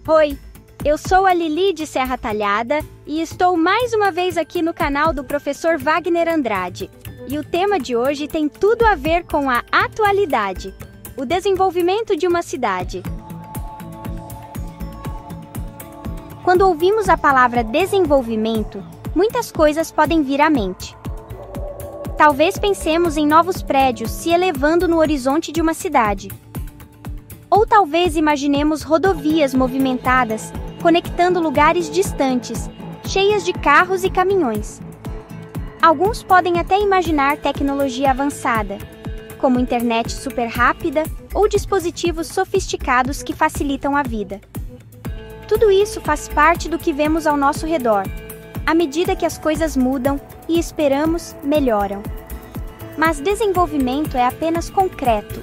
Oi, eu sou a Lili de Serra Talhada e estou mais uma vez aqui no canal do professor Wagner Andrade. E o tema de hoje tem tudo a ver com a atualidade, o desenvolvimento de uma cidade. Quando ouvimos a palavra desenvolvimento, muitas coisas podem vir à mente. Talvez pensemos em novos prédios se elevando no horizonte de uma cidade. Ou talvez imaginemos rodovias movimentadas, conectando lugares distantes, cheias de carros e caminhões. Alguns podem até imaginar tecnologia avançada, como internet super rápida ou dispositivos sofisticados que facilitam a vida. Tudo isso faz parte do que vemos ao nosso redor, à medida que as coisas mudam e esperamos melhoram. Mas desenvolvimento é apenas concreto,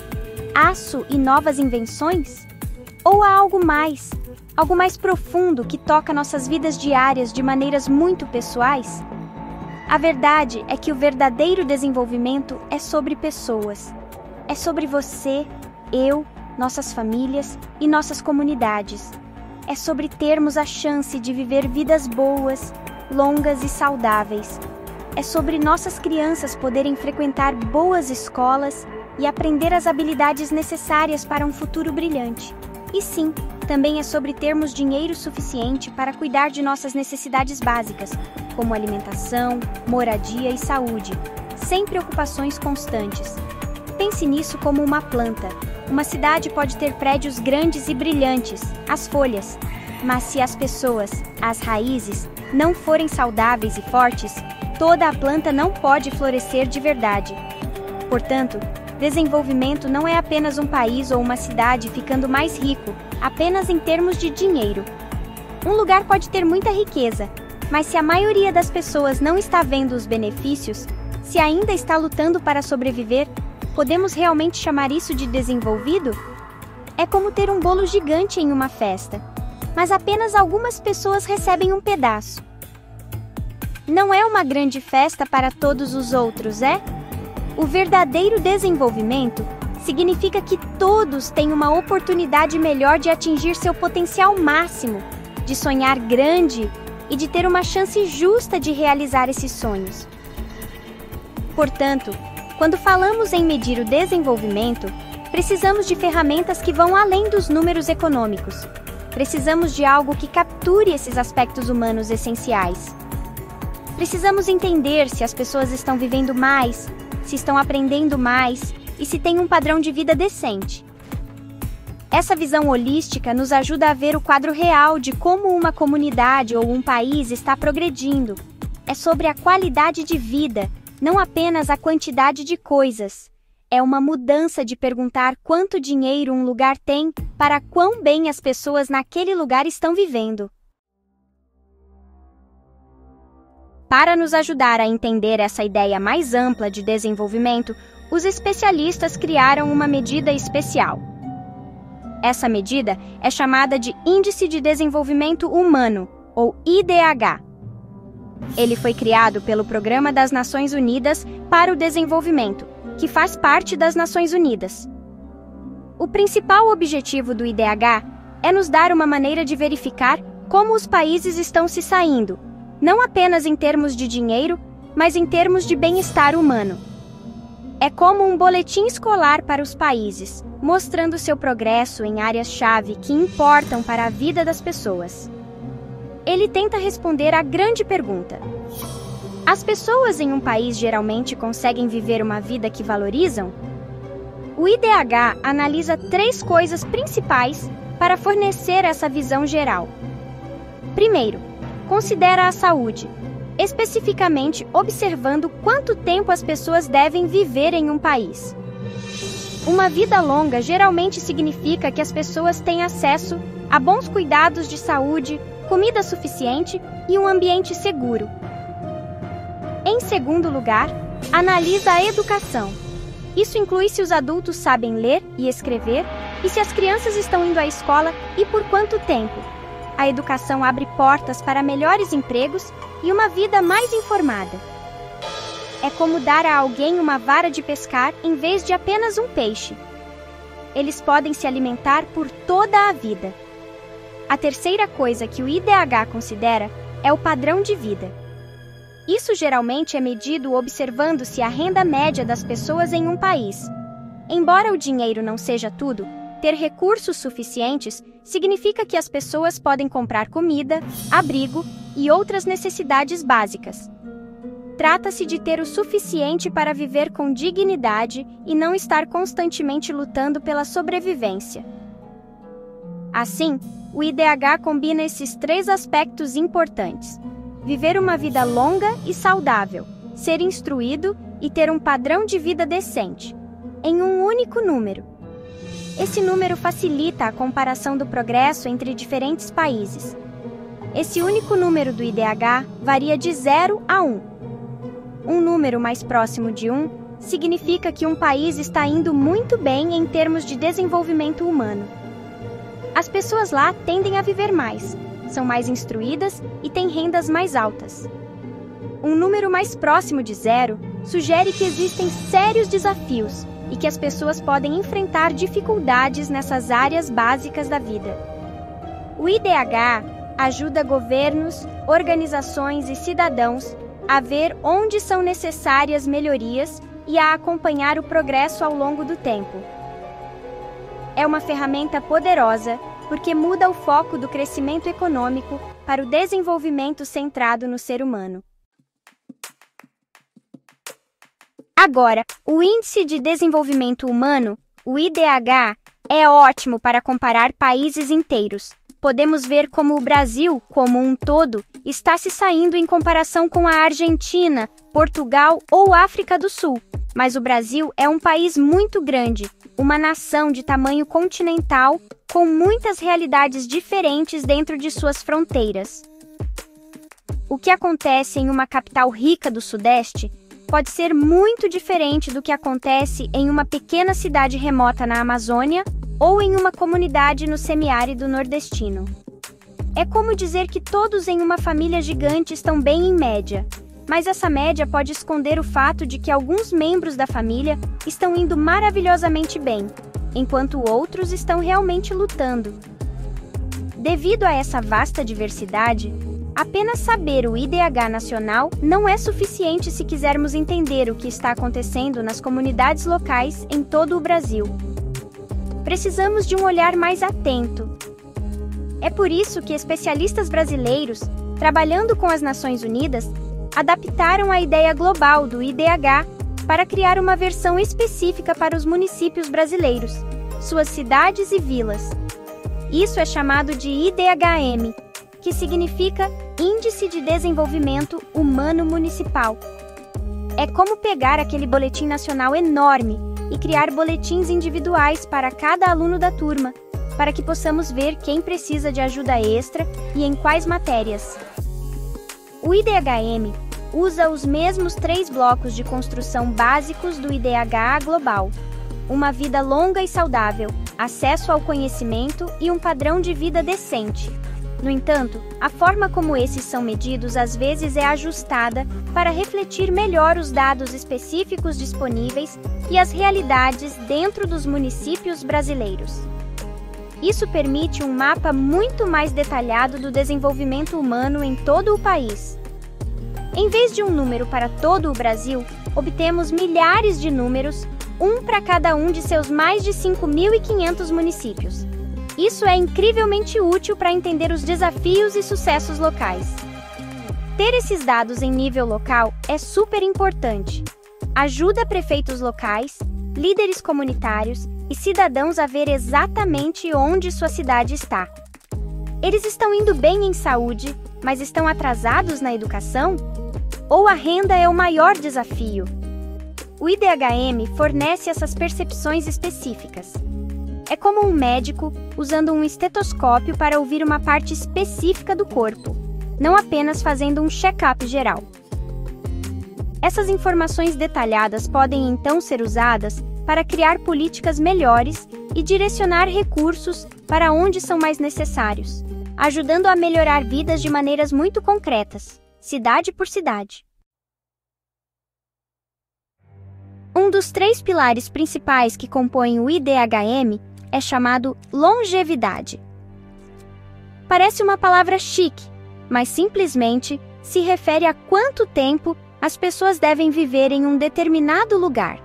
aço e novas invenções? Ou há algo mais profundo que toca nossas vidas diárias de maneiras muito pessoais? A verdade é que o verdadeiro desenvolvimento é sobre pessoas. É sobre você, eu, nossas famílias e nossas comunidades. É sobre termos a chance de viver vidas boas, longas e saudáveis. É sobre nossas crianças poderem frequentar boas escolas e aprender as habilidades necessárias para um futuro brilhante. E sim, também é sobre termos dinheiro suficiente para cuidar de nossas necessidades básicas, como alimentação, moradia e saúde, sem preocupações constantes. Pense nisso como uma planta. Uma cidade pode ter prédios grandes e brilhantes, as folhas, mas se as pessoas, as raízes, não forem saudáveis e fortes, toda a planta não pode florescer de verdade. Portanto, desenvolvimento não é apenas um país ou uma cidade ficando mais rico, apenas em termos de dinheiro. Um lugar pode ter muita riqueza, mas se a maioria das pessoas não está vendo os benefícios, se ainda está lutando para sobreviver, podemos realmente chamar isso de desenvolvido? É como ter um bolo gigante em uma festa, mas apenas algumas pessoas recebem um pedaço. Não é uma grande festa para todos os outros, é? O verdadeiro desenvolvimento significa que todos têm uma oportunidade melhor de atingir seu potencial máximo, de sonhar grande e de ter uma chance justa de realizar esses sonhos. Portanto, quando falamos em medir o desenvolvimento, precisamos de ferramentas que vão além dos números econômicos. Precisamos de algo que capture esses aspectos humanos essenciais. Precisamos entender se as pessoas estão vivendo mais, se estão aprendendo mais e se têm um padrão de vida decente. Essa visão holística nos ajuda a ver o quadro real de como uma comunidade ou um país está progredindo. É sobre a qualidade de vida, não apenas a quantidade de coisas. É uma mudança de perguntar quanto dinheiro um lugar tem para quão bem as pessoas naquele lugar estão vivendo. Para nos ajudar a entender essa ideia mais ampla de desenvolvimento, os especialistas criaram uma medida especial. Essa medida é chamada de Índice de Desenvolvimento Humano, ou IDH. Ele foi criado pelo Programa das Nações Unidas para o Desenvolvimento, que faz parte das Nações Unidas. O principal objetivo do IDH é nos dar uma maneira de verificar como os países estão se saindo, não apenas em termos de dinheiro, mas em termos de bem-estar humano. É como um boletim escolar para os países, mostrando seu progresso em áreas-chave que importam para a vida das pessoas. Ele tenta responder à grande pergunta: as pessoas em um país geralmente conseguem viver uma vida que valorizam? O IDH analisa 3 coisas principais para fornecer essa visão geral. Primeiro, considera a saúde, especificamente observando quanto tempo as pessoas devem viver em um país. Uma vida longa geralmente significa que as pessoas têm acesso a bons cuidados de saúde, comida suficiente e um ambiente seguro. Em segundo lugar, analisa a educação. Isso inclui se os adultos sabem ler e escrever e se as crianças estão indo à escola e por quanto tempo. A educação abre portas para melhores empregos e uma vida mais informada. É como dar a alguém uma vara de pescar em vez de apenas um peixe. Eles podem se alimentar por toda a vida. A terceira coisa que o IDH considera é o padrão de vida. Isso geralmente é medido observando-se a renda média das pessoas em um país. Embora o dinheiro não seja tudo, ter recursos suficientes significa que as pessoas podem comprar comida, abrigo e outras necessidades básicas. Trata-se de ter o suficiente para viver com dignidade e não estar constantemente lutando pela sobrevivência. Assim, o IDH combina esses três aspectos importantes: viver uma vida longa e saudável, ser instruído e ter um padrão de vida decente, em um único número. Esse número facilita a comparação do progresso entre diferentes países. Esse único número do IDH varia de 0 a 1. Um número mais próximo de 1 significa que um país está indo muito bem em termos de desenvolvimento humano. As pessoas lá tendem a viver mais, são mais instruídas e têm rendas mais altas. Um número mais próximo de 0 sugere que existem sérios desafios e que as pessoas podem enfrentar dificuldades nessas áreas básicas da vida. O IDH ajuda governos, organizações e cidadãos a ver onde são necessárias melhorias e a acompanhar o progresso ao longo do tempo. É uma ferramenta poderosa porque muda o foco do crescimento econômico para o desenvolvimento centrado no ser humano. Agora, o Índice de Desenvolvimento Humano, o IDH, é ótimo para comparar países inteiros. Podemos ver como o Brasil, como um todo, está se saindo em comparação com a Argentina, Portugal ou África do Sul. Mas o Brasil é um país muito grande, uma nação de tamanho continental, com muitas realidades diferentes dentro de suas fronteiras. O que acontece em uma capital rica do Sudeste pode ser muito diferente do que acontece em uma pequena cidade remota na Amazônia ou em uma comunidade no semiárido nordestino. É como dizer que todos em uma família gigante estão bem em média, mas essa média pode esconder o fato de que alguns membros da família estão indo maravilhosamente bem, enquanto outros estão realmente lutando. Devido a essa vasta diversidade, apenas saber o IDH nacional não é suficiente se quisermos entender o que está acontecendo nas comunidades locais em todo o Brasil. Precisamos de um olhar mais atento. É por isso que especialistas brasileiros, trabalhando com as Nações Unidas, adaptaram a ideia global do IDH para criar uma versão específica para os municípios brasileiros, suas cidades e vilas. Isso é chamado de IDHM, que significa Índice de Desenvolvimento Humano Municipal. É como pegar aquele boletim nacional enorme e criar boletins individuais para cada aluno da turma, para que possamos ver quem precisa de ajuda extra e em quais matérias. O IDHM usa os mesmos 3 blocos de construção básicos do IDH global: uma vida longa e saudável, acesso ao conhecimento e um padrão de vida decente. No entanto, a forma como esses são medidos às vezes é ajustada para refletir melhor os dados específicos disponíveis e as realidades dentro dos municípios brasileiros. Isso permite um mapa muito mais detalhado do desenvolvimento humano em todo o país. Em vez de um número para todo o Brasil, obtemos milhares de números, um para cada um de seus mais de 5.500 municípios. Isso é incrivelmente útil para entender os desafios e sucessos locais. Ter esses dados em nível local é super importante. Ajuda prefeitos locais, líderes comunitários e cidadãos a ver exatamente onde sua cidade está. Eles estão indo bem em saúde, mas estão atrasados na educação? Ou a renda é o maior desafio? O IDHM fornece essas percepções específicas. É como um médico usando um estetoscópio para ouvir uma parte específica do corpo, não apenas fazendo um check-up geral. Essas informações detalhadas podem então ser usadas para criar políticas melhores e direcionar recursos para onde são mais necessários, ajudando a melhorar vidas de maneiras muito concretas, cidade por cidade. Um dos 3 pilares principais que compõem o IDHM é chamado longevidade. Parece uma palavra chique, mas simplesmente se refere a quanto tempo as pessoas devem viver em um determinado lugar.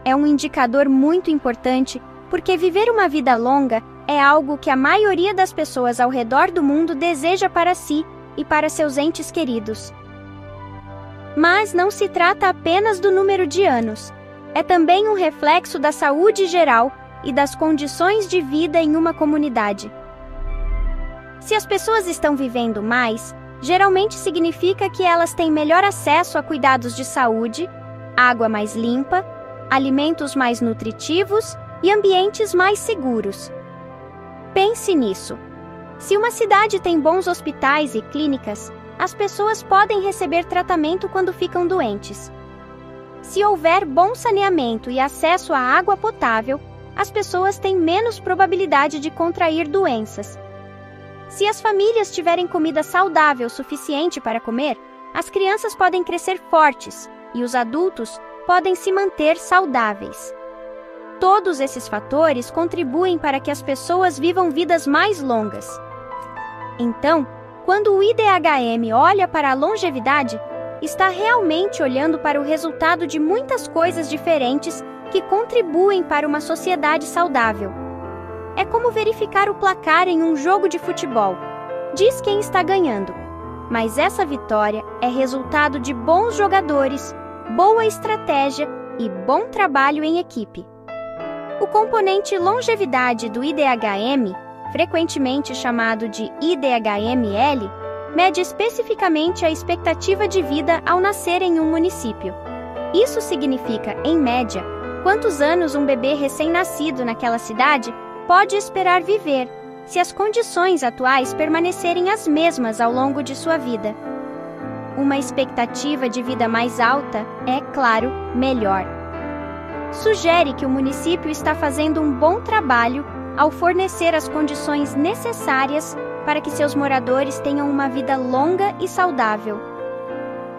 É um indicador muito importante porque viver uma vida longa é algo que a maioria das pessoas ao redor do mundo deseja para si e para seus entes queridos. Mas não se trata apenas do número de anos. É também um reflexo da saúde geral e das condições de vida em uma comunidade. Se as pessoas estão vivendo mais, geralmente significa que elas têm melhor acesso a cuidados de saúde, água mais limpa, alimentos mais nutritivos e ambientes mais seguros. Pense nisso. Se uma cidade tem bons hospitais e clínicas, as pessoas podem receber tratamento quando ficam doentes. Se houver bom saneamento e acesso à água potável, as pessoas têm menos probabilidade de contrair doenças. Se as famílias tiverem comida saudável suficiente para comer, as crianças podem crescer fortes e os adultos podem se manter saudáveis. Todos esses fatores contribuem para que as pessoas vivam vidas mais longas. Então, quando o IDHM olha para a longevidade, está realmente olhando para o resultado de muitas coisas diferentes que contribuem para uma sociedade saudável. É como verificar o placar em um jogo de futebol. Diz quem está ganhando, mas essa vitória é resultado de bons jogadores, boa estratégia e bom trabalho em equipe. O componente longevidade do IDHM, frequentemente chamado de IDHM-L, mede especificamente a expectativa de vida ao nascer em um município. Isso significa, em média, quantos anos um bebê recém-nascido naquela cidade pode esperar viver, se as condições atuais permanecerem as mesmas ao longo de sua vida. Uma expectativa de vida mais alta é, claro, melhor. Sugere que o município está fazendo um bom trabalho ao fornecer as condições necessárias para que seus moradores tenham uma vida longa e saudável.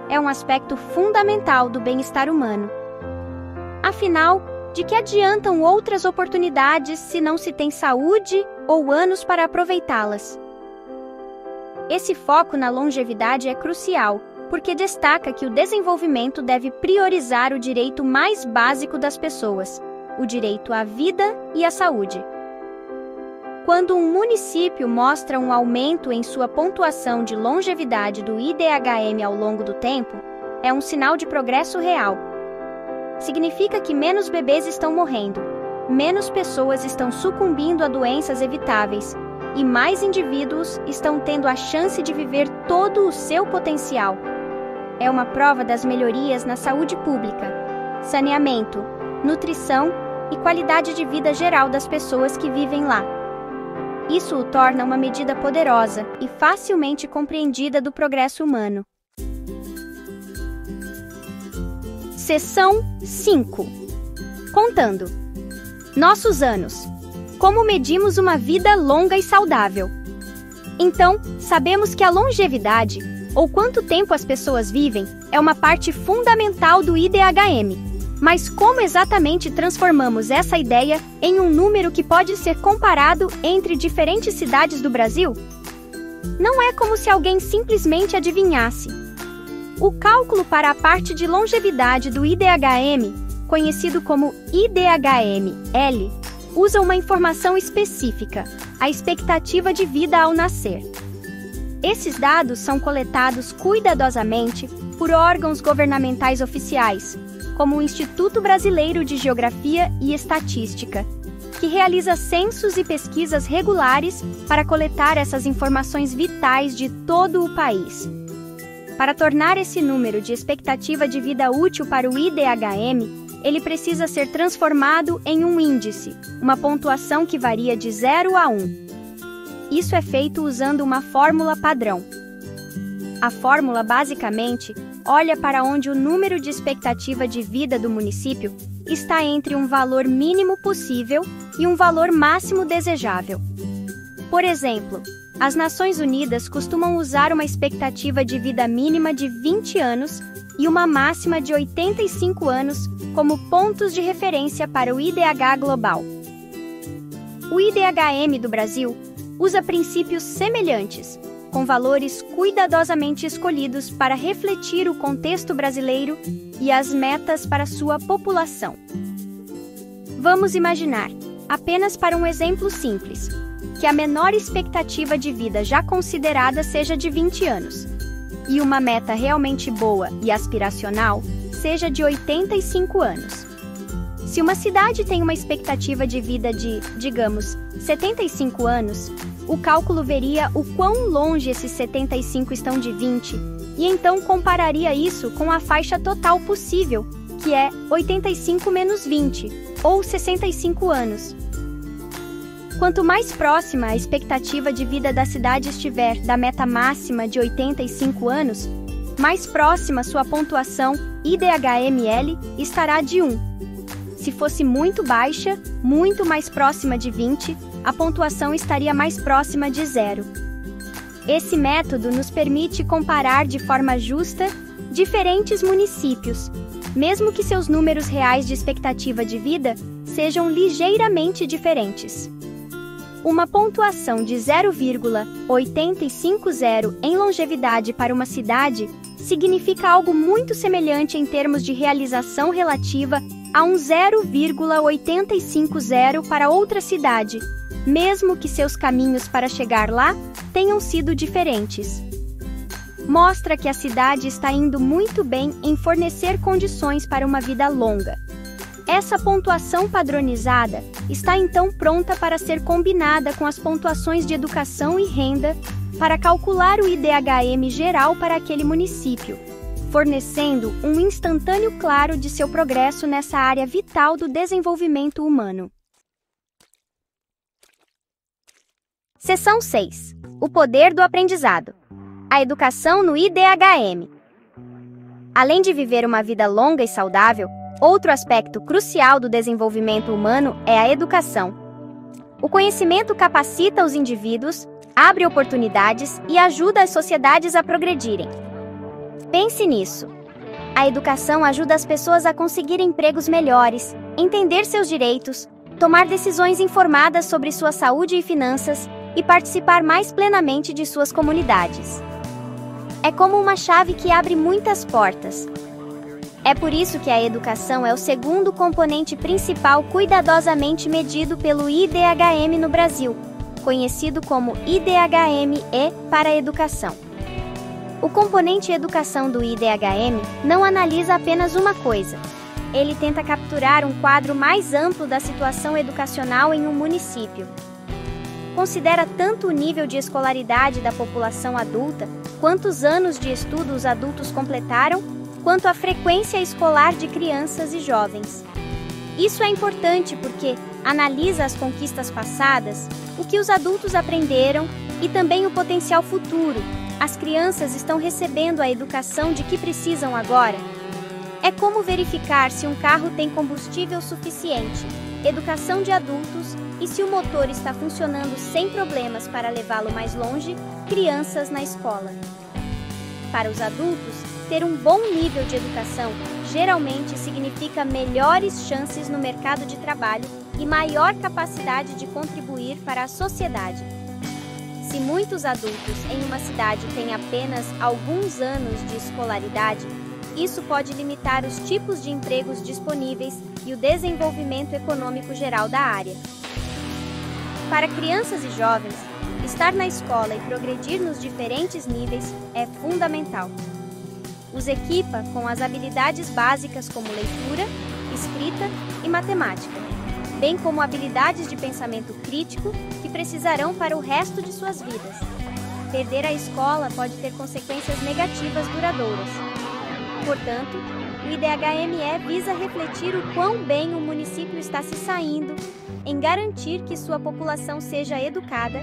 É um aspecto fundamental do bem-estar humano. Afinal, de que adiantam outras oportunidades se não se tem saúde ou anos para aproveitá-las? Esse foco na longevidade é crucial, porque destaca que o desenvolvimento deve priorizar o direito mais básico das pessoas, o direito à vida e à saúde. Quando um município mostra um aumento em sua pontuação de longevidade do IDHM ao longo do tempo, é um sinal de progresso real. Significa que menos bebês estão morrendo, menos pessoas estão sucumbindo a doenças evitáveis e mais indivíduos estão tendo a chance de viver todo o seu potencial. É uma prova das melhorias na saúde pública, saneamento, nutrição e qualidade de vida geral das pessoas que vivem lá. Isso o torna uma medida poderosa e facilmente compreendida do progresso humano. Seção 5. Contando. Nossos anos. Como medimos uma vida longa e saudável? Então, sabemos que a longevidade, ou quanto tempo as pessoas vivem, é uma parte fundamental do IDHM. Mas como exatamente transformamos essa ideia em um número que pode ser comparado entre diferentes cidades do Brasil? Não é como se alguém simplesmente adivinhasse. O cálculo para a parte de longevidade do IDHM, conhecido como IDHM-L, usa uma informação específica, a expectativa de vida ao nascer. Esses dados são coletados cuidadosamente por órgãos governamentais oficiais, como o Instituto Brasileiro de Geografia e Estatística, que realiza censos e pesquisas regulares para coletar essas informações vitais de todo o país. Para tornar esse número de expectativa de vida útil para o IDHM, ele precisa ser transformado em um índice, uma pontuação que varia de 0 a 1. Isso é feito usando uma fórmula padrão. A fórmula, basicamente, olha para onde o número de expectativa de vida do município está entre um valor mínimo possível e um valor máximo desejável. Por exemplo, as Nações Unidas costumam usar uma expectativa de vida mínima de 20 anos e uma máxima de 85 anos como pontos de referência para o IDH global. O IDHM do Brasil usa princípios semelhantes, com valores cuidadosamente escolhidos para refletir o contexto brasileiro e as metas para sua população. Vamos imaginar, apenas para um exemplo simples, que a menor expectativa de vida já considerada seja de 20 anos, e uma meta realmente boa e aspiracional seja de 85 anos. Se uma cidade tem uma expectativa de vida de, digamos, 75 anos, o cálculo veria o quão longe esses 75 estão de 20, e então compararia isso com a faixa total possível, que é 85 menos 20, ou 65 anos. Quanto mais próxima a expectativa de vida da cidade estiver da meta máxima de 85 anos, mais próxima sua pontuação IDHML estará de 1. Se fosse muito baixa, muito mais próxima de 20, a pontuação estaria mais próxima de 0. Esse método nos permite comparar de forma justa diferentes municípios, mesmo que seus números reais de expectativa de vida sejam ligeiramente diferentes. Uma pontuação de 0,850 em longevidade para uma cidade significa algo muito semelhante em termos de realização relativa a um 0,850 para outra cidade, mesmo que seus caminhos para chegar lá tenham sido diferentes. Mostra que a cidade está indo muito bem em fornecer condições para uma vida longa. Essa pontuação padronizada está então pronta para ser combinada com as pontuações de educação e renda para calcular o IDHM geral para aquele município, fornecendo um instantâneo claro de seu progresso nessa área vital do desenvolvimento humano. Seção 6. O poder do aprendizado. A educação no IDHM. Além de viver uma vida longa e saudável, outro aspecto crucial do desenvolvimento humano é a educação. O conhecimento capacita os indivíduos, abre oportunidades e ajuda as sociedades a progredirem. Pense nisso. A educação ajuda as pessoas a conseguir empregos melhores, entender seus direitos, tomar decisões informadas sobre sua saúde e finanças e participar mais plenamente de suas comunidades. É como uma chave que abre muitas portas. É por isso que a educação é o segundo componente principal cuidadosamente medido pelo IDHM no Brasil, conhecido como IDHM-E para a educação. O componente educação do IDHM não analisa apenas uma coisa. Ele tenta capturar um quadro mais amplo da situação educacional em um município. Considera tanto o nível de escolaridade da população adulta, quantos anos de estudo os adultos completaram, quanto a frequência escolar de crianças e jovens. Isso é importante porque analisa as conquistas passadas, o que os adultos aprenderam e também o potencial futuro. As crianças estão recebendo a educação de que precisam agora? É como verificar se um carro tem combustível suficiente, educação de adultos e se o motor está funcionando sem problemas para levá-lo mais longe, crianças na escola. Para os adultos, ter um bom nível de educação geralmente significa melhores chances no mercado de trabalho e maior capacidade de contribuir para a sociedade. Se muitos adultos em uma cidade têm apenas alguns anos de escolaridade, isso pode limitar os tipos de empregos disponíveis e o desenvolvimento econômico geral da área. Para crianças e jovens, estar na escola e progredir nos diferentes níveis é fundamental. Os equipa com as habilidades básicas como leitura, escrita e matemática, bem como habilidades de pensamento crítico que precisarão para o resto de suas vidas. Perder a escola pode ter consequências negativas duradouras. Portanto, o IDHM-E visa refletir o quão bem o município está se saindo em garantir que sua população seja educada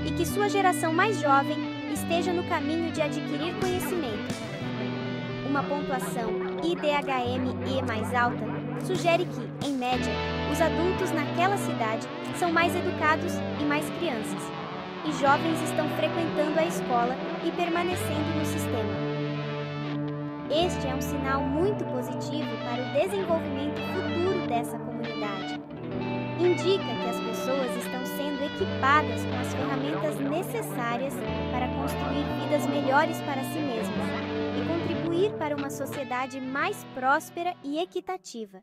e que sua geração mais jovem esteja no caminho de adquirir conhecimento. Uma pontuação IDHM-E mais alta sugere que, em média, os adultos naquela cidade são mais educados e mais crianças, e jovens estão frequentando a escola e permanecendo no sistema. Este é um sinal muito positivo para o desenvolvimento futuro dessa comunidade. Indica que as pessoas estão sendo equipadas com as ferramentas necessárias para construir vidas melhores para si mesmas e contribuir para uma sociedade mais próspera e equitativa.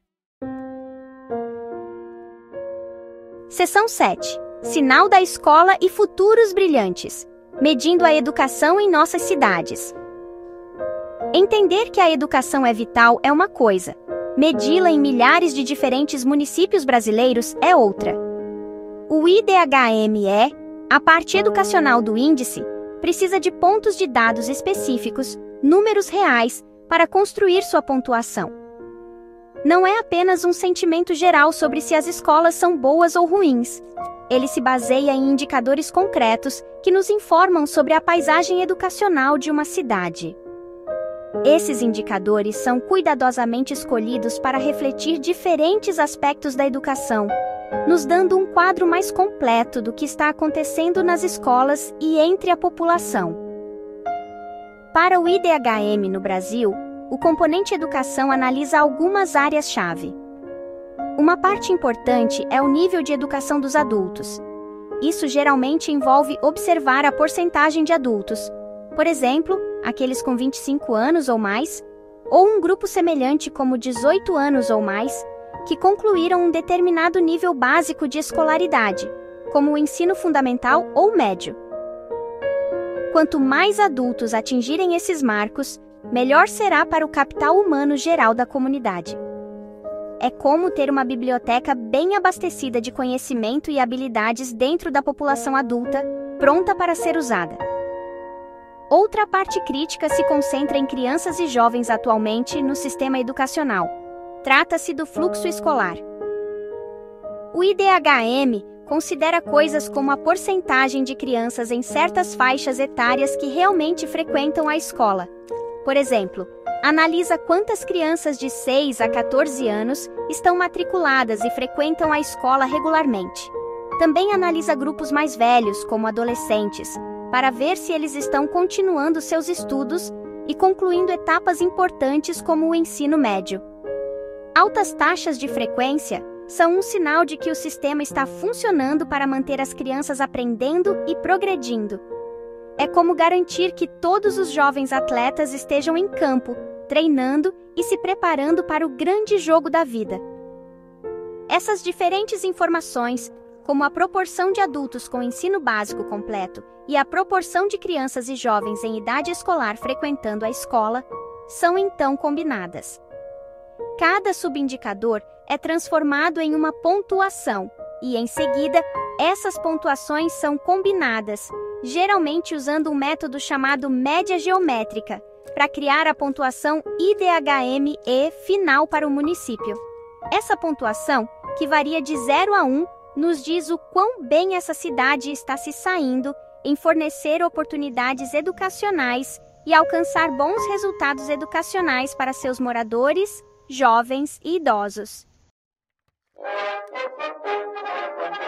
Seção 7. Sinal da escola e futuros brilhantes. Medindo a educação em nossas cidades. Entender que a educação é vital é uma coisa. Medi-la em milhares de diferentes municípios brasileiros é outra. O IDHM-E, a parte educacional do índice, precisa de pontos de dados específicos, números reais, para construir sua pontuação. Não é apenas um sentimento geral sobre se as escolas são boas ou ruins. Ele se baseia em indicadores concretos que nos informam sobre a paisagem educacional de uma cidade. Esses indicadores são cuidadosamente escolhidos para refletir diferentes aspectos da educação, nos dando um quadro mais completo do que está acontecendo nas escolas e entre a população. Para o IDHM no Brasil, o componente educação analisa algumas áreas-chave. Uma parte importante é o nível de educação dos adultos. Isso geralmente envolve observar a porcentagem de adultos, por exemplo, aqueles com 25 anos ou mais, ou um grupo semelhante como 18 anos ou mais, que concluíram um determinado nível básico de escolaridade, como o ensino fundamental ou médio. Quanto mais adultos atingirem esses marcos, melhor será para o capital humano geral da comunidade. É como ter uma biblioteca bem abastecida de conhecimento e habilidades dentro da população adulta, pronta para ser usada. Outra parte crítica se concentra em crianças e jovens atualmente no sistema educacional. Trata-se do fluxo escolar. O IDHM considera coisas como a porcentagem de crianças em certas faixas etárias que realmente frequentam a escola. Por exemplo, analisa quantas crianças de 6 a 14 anos estão matriculadas e frequentam a escola regularmente. Também analisa grupos mais velhos, como adolescentes, para ver se eles estão continuando seus estudos e concluindo etapas importantes como o ensino médio. Altas taxas de frequência são um sinal de que o sistema está funcionando para manter as crianças aprendendo e progredindo. É como garantir que todos os jovens atletas estejam em campo, treinando e se preparando para o grande jogo da vida. Essas diferentes informações, como a proporção de adultos com ensino básico completo e a proporção de crianças e jovens em idade escolar frequentando a escola, são então combinadas. Cada subindicador é transformado em uma pontuação e, em seguida, essas pontuações são combinadas, geralmente usando um método chamado média geométrica, para criar a pontuação IDHM-E final para o município. Essa pontuação, que varia de 0 a 1, nos diz o quão bem essa cidade está se saindo em fornecer oportunidades educacionais e alcançar bons resultados educacionais para seus moradores, jovens e idosos.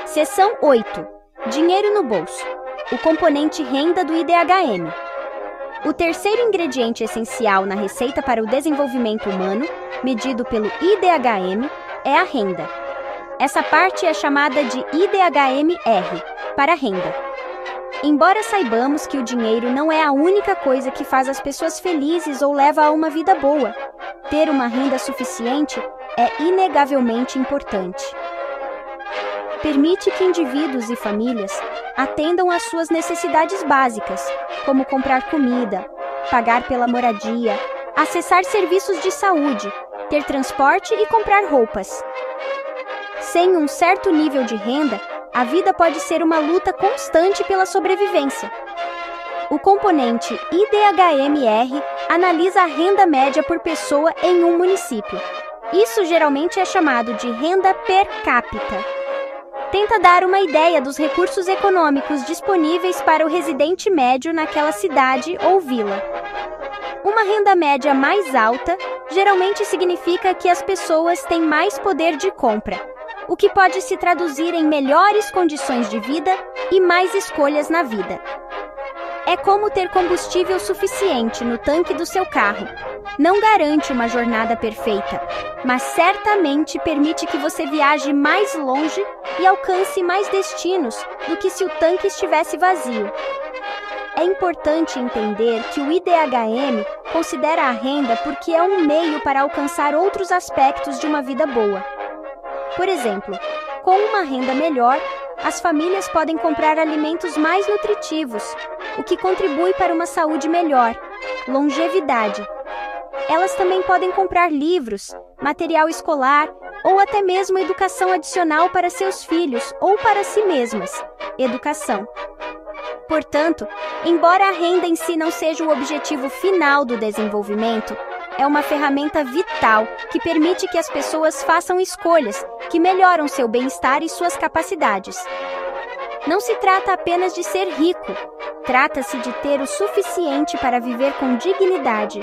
Seção 8. Dinheiro no bolso. O componente renda do IDHM. O terceiro ingrediente essencial na receita para o desenvolvimento humano, medido pelo IDHM, é a renda. Essa parte é chamada de IDHM-R, para renda. Embora saibamos que o dinheiro não é a única coisa que faz as pessoas felizes ou leva a uma vida boa, ter uma renda suficiente é inegavelmente importante. Permite que indivíduos e famílias atendam às suas necessidades básicas, como comprar comida, pagar pela moradia, acessar serviços de saúde, ter transporte e comprar roupas. Sem um certo nível de renda, a vida pode ser uma luta constante pela sobrevivência. O componente IDHM-R analisa a renda média por pessoa em um município. Isso geralmente é chamado de renda per capita. Tenta dar uma ideia dos recursos econômicos disponíveis para o residente médio naquela cidade ou vila. Uma renda média mais alta geralmente significa que as pessoas têm mais poder de compra, o que pode se traduzir em melhores condições de vida e mais escolhas na vida. É como ter combustível suficiente no tanque do seu carro. Não garante uma jornada perfeita, mas certamente permite que você viaje mais longe e alcance mais destinos do que se o tanque estivesse vazio. É importante entender que o IDHM considera a renda porque é um meio para alcançar outros aspectos de uma vida boa. Por exemplo, com uma renda melhor, as famílias podem comprar alimentos mais nutritivos, o que contribui para uma saúde melhor, longevidade. Elas também podem comprar livros, material escolar ou até mesmo educação adicional para seus filhos ou para si mesmas, educação. Portanto, embora a renda em si não seja o objetivo final do desenvolvimento, é uma ferramenta vital que permite que as pessoas façam escolhas que melhoram seu bem-estar e suas capacidades. Não se trata apenas de ser rico, trata-se de ter o suficiente para viver com dignidade.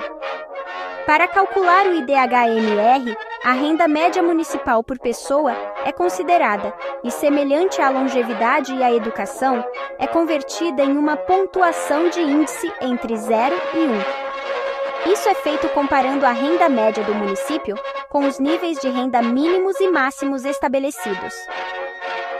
Para calcular o IDHM-R, a renda média municipal por pessoa é considerada e, semelhante à longevidade e à educação, é convertida em uma pontuação de índice entre 0 e 1. Isso é feito comparando a renda média do município com os níveis de renda mínimos e máximos estabelecidos.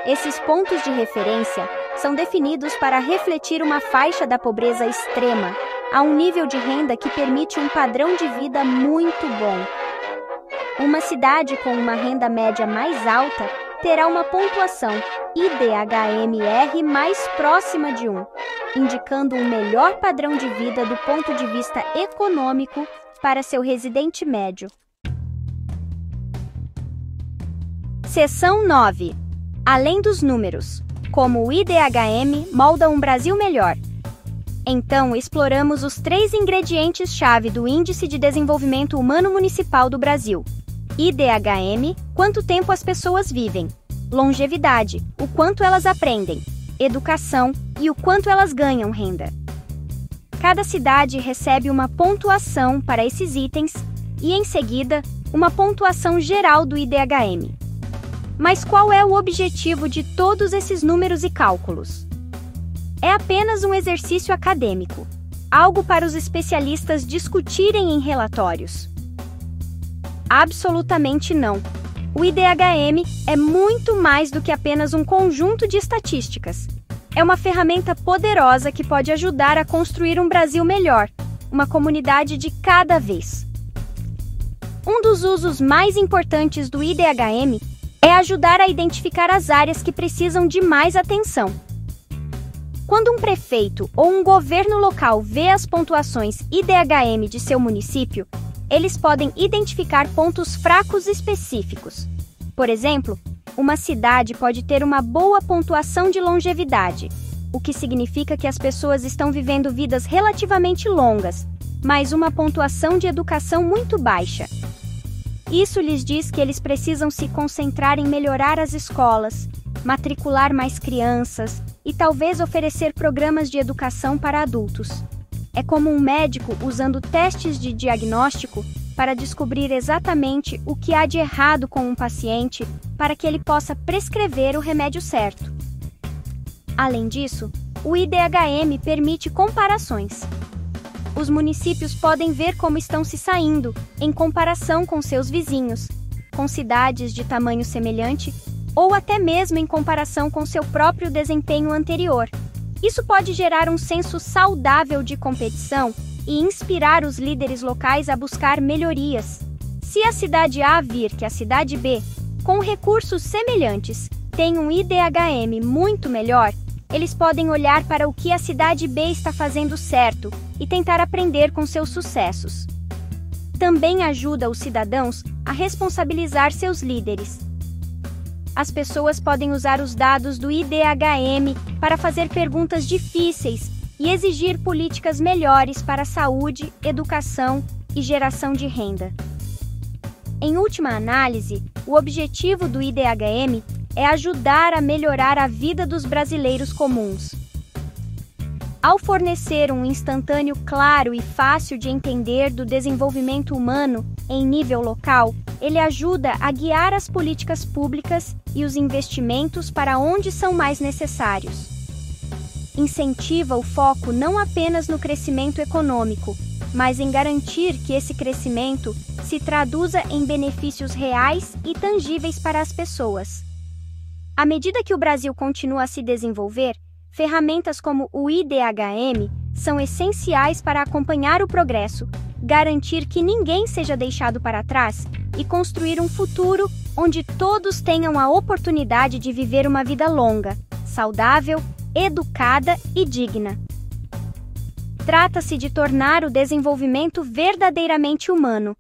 Esses pontos de referência são definidos para refletir uma faixa da pobreza extrema, a um nível de renda que permite um padrão de vida muito bom. Uma cidade com uma renda média mais alta terá uma pontuação IDHM-R mais próxima de 1, indicando um melhor padrão de vida do ponto de vista econômico para seu residente médio. Seção 9. Além dos números, como o IDHM molda um Brasil melhor. Então, exploramos os 3 ingredientes-chave do Índice de Desenvolvimento Humano Municipal do Brasil. IDHM, quanto tempo as pessoas vivem. Longevidade, o quanto elas aprendem. Educação e o quanto elas ganham renda. Cada cidade recebe uma pontuação para esses itens e, em seguida, uma pontuação geral do IDHM. Mas qual é o objetivo de todos esses números e cálculos? É apenas um exercício acadêmico, algo para os especialistas discutirem em relatórios? Absolutamente não. O IDHM é muito mais do que apenas um conjunto de estatísticas. É uma ferramenta poderosa que pode ajudar a construir um Brasil melhor, uma comunidade de cada vez. Um dos usos mais importantes do IDHM é ajudar a identificar as áreas que precisam de mais atenção. Quando um prefeito ou um governo local vê as pontuações IDHM de seu município, eles podem identificar pontos fracos específicos. Por exemplo, uma cidade pode ter uma boa pontuação de longevidade, o que significa que as pessoas estão vivendo vidas relativamente longas, mas uma pontuação de educação muito baixa. Isso lhes diz que eles precisam se concentrar em melhorar as escolas, matricular mais crianças e talvez oferecer programas de educação para adultos. É como um médico usando testes de diagnóstico para descobrir exatamente o que há de errado com um paciente para que ele possa prescrever o remédio certo. Além disso, o IDHM permite comparações. Os municípios podem ver como estão se saindo em comparação com seus vizinhos, com cidades de tamanho semelhante ou até mesmo em comparação com seu próprio desempenho anterior. Isso pode gerar um senso saudável de competição e inspirar os líderes locais a buscar melhorias. Se a cidade A vir que a cidade B, com recursos semelhantes, tem um IDHM muito melhor, eles podem olhar para o que a cidade B está fazendo certo e tentar aprender com seus sucessos. Também ajuda os cidadãos a responsabilizar seus líderes. As pessoas podem usar os dados do IDHM para fazer perguntas difíceis e exigir políticas melhores para a saúde, educação e geração de renda. Em última análise, o objetivo do IDHM é ajudar a melhorar a vida dos brasileiros comuns. Ao fornecer um instantâneo claro e fácil de entender do desenvolvimento humano em nível local, ele ajuda a guiar as políticas públicas e os investimentos para onde são mais necessários. incentiva o foco não apenas no crescimento econômico, mas em garantir que esse crescimento se traduza em benefícios reais e tangíveis para as pessoas. À medida que o Brasil continua a se desenvolver, ferramentas como o IDHM são essenciais para acompanhar o progresso, garantir que ninguém seja deixado para trás e construir um futuro onde todos tenham a oportunidade de viver uma vida longa, saudável, educada e digna. Trata-se de tornar o desenvolvimento verdadeiramente humano,